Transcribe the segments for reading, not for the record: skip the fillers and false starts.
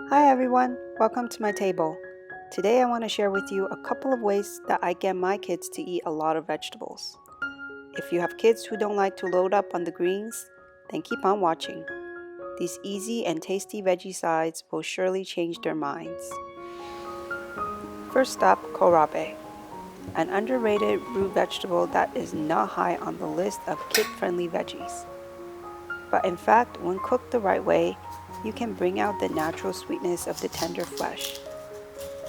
Hi everyone, welcome to my table. Today I want to share with you a couple of ways that I get my kids to eat a lot of vegetables. If you have kids who don't like to load up on the greens, then keep on watching. These easy and tasty veggie sides will surely change their minds. First up, Kohlrabe, an underrated root vegetable that is not high on the list of kid-friendly veggies. But in fact, when cooked the right way, you can bring out the natural sweetness of the tender flesh.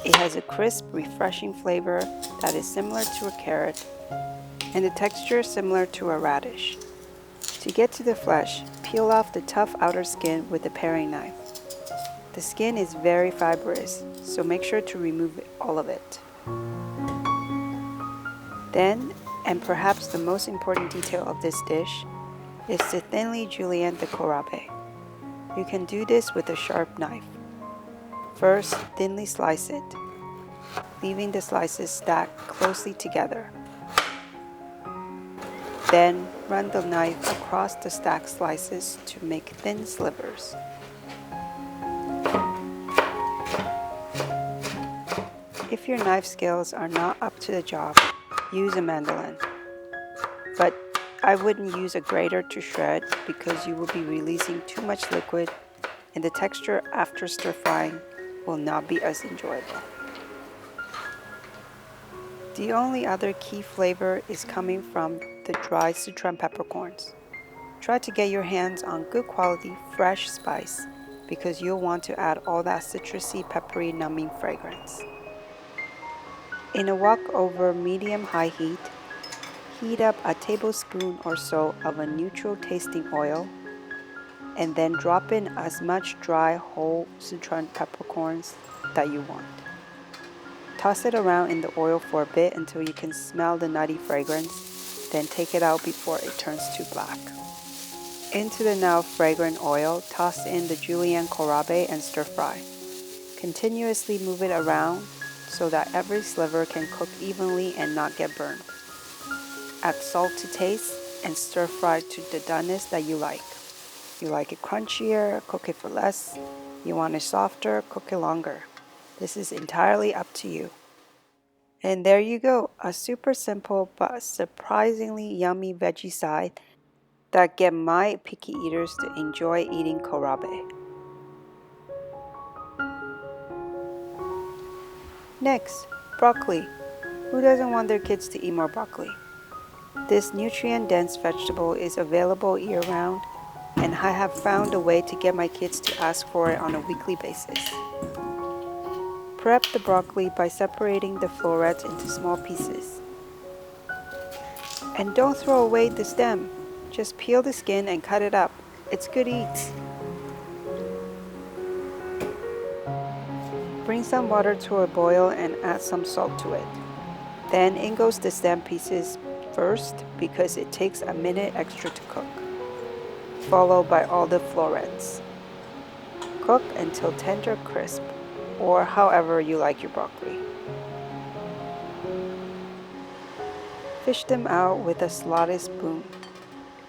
It has a crisp, refreshing flavor that is similar to a carrot, and the texture similar to a radish. To get to the flesh, peel off the tough outer skin with a paring knife. The skin is very fibrous, so make sure to remove all of it. Then, and perhaps the most important detail of this dish, is to thinly julienne the kohlrabe. You can do this with a sharp knife. First, thinly slice it, leaving the slices stacked closely together. Then, run the knife across the stacked slices to make thin slivers. If your knife skills are not up to the job, use a mandolin. But I wouldn't use a grater to shred because you will be releasing too much liquid and the texture after stir frying will not be as enjoyable. The only other key flavor is coming from the dried Sichuan peppercorns. Try to get your hands on good quality fresh spice because you'll want to add all that citrusy, peppery, numbing fragrance. In a wok over medium-high heat, heat up a tablespoon or so of a neutral tasting oil and then drop in as much dry whole Sichuan peppercorns that you want. Toss it around in the oil for a bit until you can smell the nutty fragrance, then take it out before it turns too black. Into the now fragrant oil, toss in the julienne kohlrabe and stir fry. Continuously move it around so that every sliver can cook evenly and not get burned. Add salt to taste and stir fry to the doneness that you like. You like it crunchier, cook it for less. You want it softer, cook it longer. This is entirely up to you. And there you go, a super simple but surprisingly yummy veggie side that get my picky eaters to enjoy eating kohlrabe. Next, broccoli. Who doesn't want their kids to eat more broccoli? This nutrient-dense vegetable is available year-round, and I have found a way to get my kids to ask for it on a weekly basis. Prep the broccoli by separating the florets into small pieces. And don't throw away the stem. Just peel the skin and cut it up. It's good eats. Bring some water to a boil and add some salt to it. Then in goes the stem pieces first because it takes a minute extra to cook, followed by all the florets. Cook until tender crisp, or however you like your broccoli. Fish them out with a slotted spoon,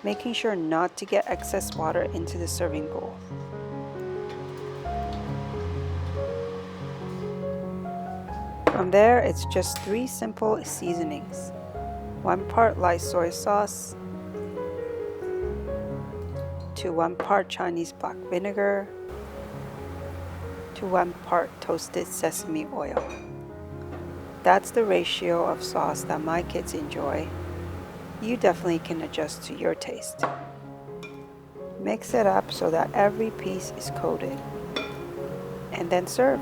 making sure not to get excess water into the serving bowl. From there, it's just 3 simple seasonings. 1 part light soy sauce to 1 part Chinese black vinegar to 1 part toasted sesame oil. That's the ratio of sauce that my kids enjoy. You definitely can adjust to your taste. Mix it up so that every piece is coated, and then serve.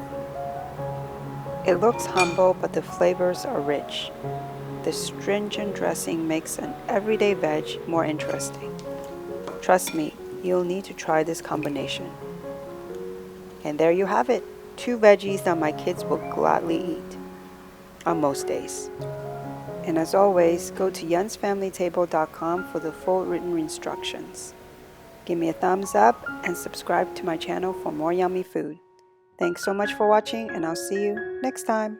It looks humble, but the flavors are rich. The stringent dressing makes an everyday veg more interesting. Trust me, you'll need to try this combination. And there you have it, 2 veggies that my kids will gladly eat on most days. And as always, go to yunsfamilytable.com for the full written instructions. Give me a thumbs up and subscribe to my channel for more yummy food. Thanks so much for watching, and I'll see you next time.